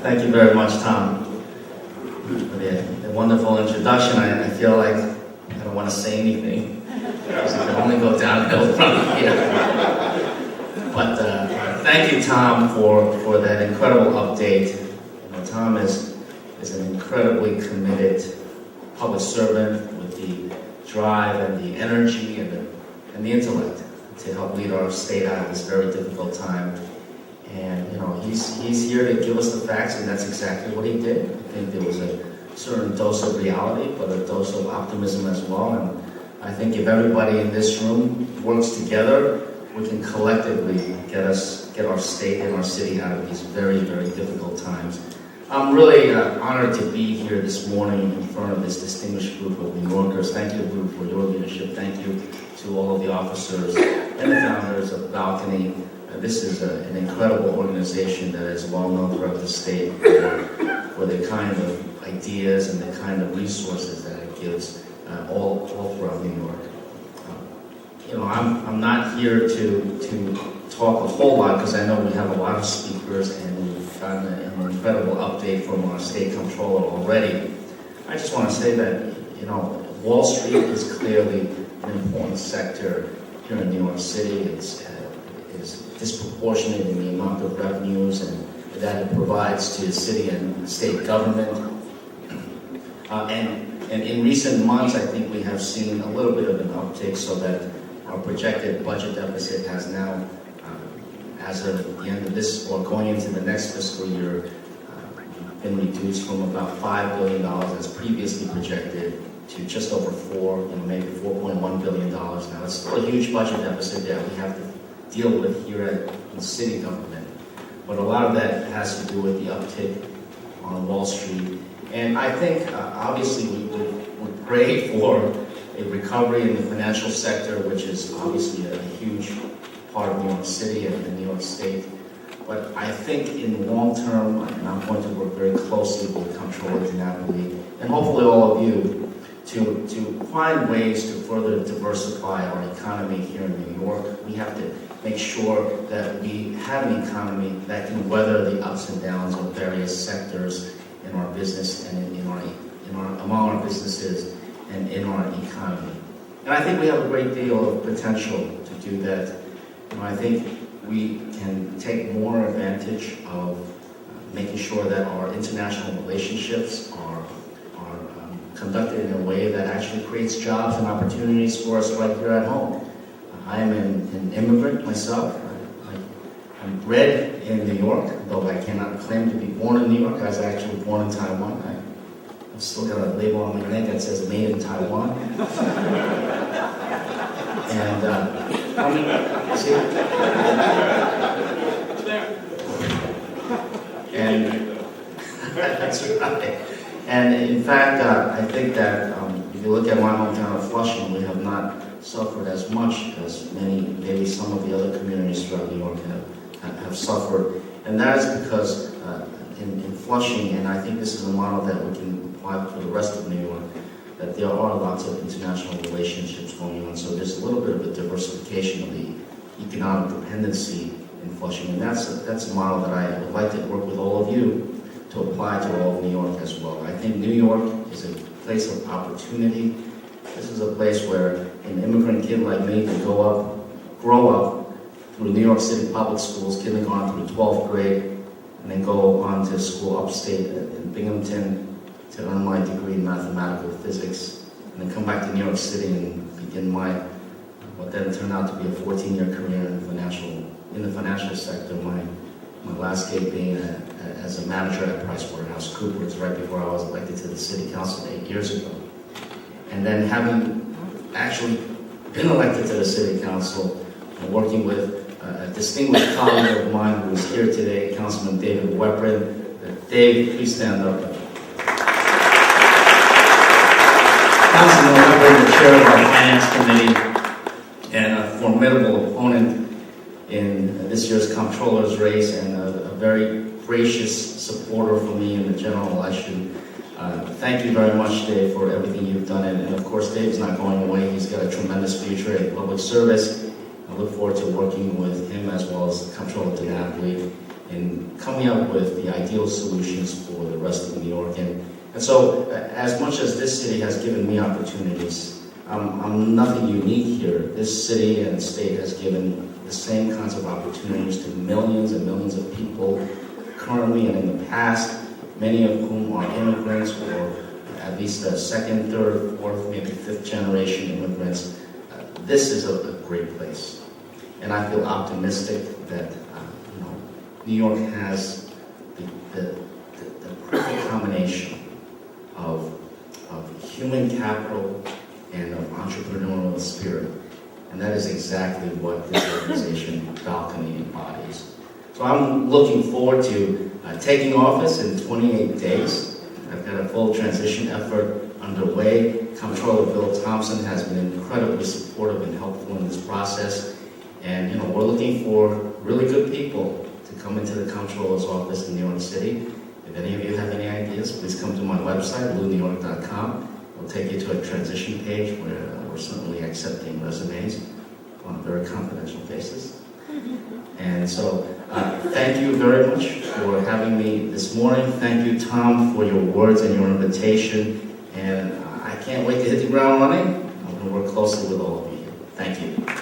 Thank you very much, Tom, for the wonderful introduction. I feel like I don't want to say anything. I can only go downhill from here. But thank you, Tom, for that incredible update. You know, Tom is an incredibly committed public servant with the drive and the energy and the intellect to help lead our state out of this very difficult time. And you know, he's here to give us the facts, and that's exactly what he did. I think there was a certain dose of reality, but a dose of optimism as well. And I think if everybody in this room works together, we can collectively get our state and our city out of these very, very difficult times. I'm really honored to be here this morning in front of this distinguished group of New Yorkers. Thank you, group, for your leadership. Thank you to all of the officers and the founders of Balcony. This is an incredible organization that is well known throughout the state for the kind of ideas and the kind of resources that it gives all throughout New York. You know, I'm not here to talk a whole lot because I know we have a lot of speakers and we've gotten an incredible update from our state comptroller already. I just want to say that, you know, Wall Street is clearly an important sector here in New York City. It's disproportionate in the amount of revenues and that it provides to the city and state government. And in recent months, I think we have seen a little bit of an uptick so that our projected budget deficit has now, as of the end of this or going into the next fiscal year, been reduced from about $5 billion as previously projected to just over maybe $4.1 billion now. It's still a huge budget deficit that we have to deal with here at the city government. But a lot of that has to do with the uptick on Wall Street. And I think, obviously, we pray for a recovery in the financial sector, which is obviously a huge part of New York City and the New York State. But I think in the long term, and I'm going to work very closely with Comptroller DiNapoli, and hopefully all of you, to find ways to further diversify our economy here in New York. We have to make sure that we have an economy that can weather the ups and downs of various sectors in our business and among our businesses and in our economy. And I think we have a great deal of potential to do that. You know, I think we can take more advantage of making sure that our international relationships are conducted in a way that actually creates jobs and opportunities for us right here at home. I am an immigrant myself. I'm bred in New York, though I cannot claim to be born in New York. I was actually born in Taiwan. I've still got a label on my neck that says made in Taiwan. And, see? And that's right. And in fact, I think that if you look at my hometown of Flushing, we have not suffered as much as maybe some of the other communities throughout New York have suffered. And that is because in Flushing, and I think this is a model that we can apply for the rest of New York, that there are lots of international relationships going on. So there's a little bit of a diversification of the economic dependency in Flushing. And that's a model that I would like to work with all of you to apply to all of New York as well. I think New York is a place of opportunity. This is a place where an immigrant kid like me can grow up through New York City public schools, kindergarten through 12th grade, and then go on to school upstate in Binghamton to earn my degree in mathematical physics, and then come back to New York City and begin what then turned out to be a 14-year career in the financial sector. My last gig being as a manager at PricewaterhouseCoopers right before I was elected to the city council 8 years ago. And then having actually been elected to the city council and working with a distinguished colleague of mine who is here today, Councilman David Weprin. Dave, please stand up. Councilman Weprin, the chair of our Finance Committee and a formidable opponent in this year's comptroller's race, and a very gracious supporter for me in the general election. Thank you very much, Dave, for everything you've done. And of course, Dave's not going away. He's got a tremendous future in public service. I look forward to working with him as well as Comptroller DiNapoli in coming up with the ideal solutions for the rest of New York. And so, as much as this city has given me opportunities, I'm nothing unique here. This city and state has given the same kinds of opportunities to millions and millions of people currently and in the past, many of whom are immigrants or at least a second, third, fourth, maybe fifth generation immigrants. This is a great place. And I feel optimistic that New York has the perfect combination of human capital and of entrepreneurial spirit. And that is exactly what this organization, Balcony, embodies. So I'm looking forward to taking office in 28 days. I've got a full transition effort underway. Comptroller Bill Thompson has been incredibly supportive and helpful in this process. And we're looking for really good people to come into the Comptroller's office in New York City. If any of you have any ideas, please come to my website, loonyork.com. We'll take you to a transition page where we're certainly accepting resumes on a very confidential basis. And so, thank you very much for having me this morning. Thank you, Tom, for your words and your invitation. And I can't wait to hit the ground running. I'm going to work closely with all of you here. Thank you.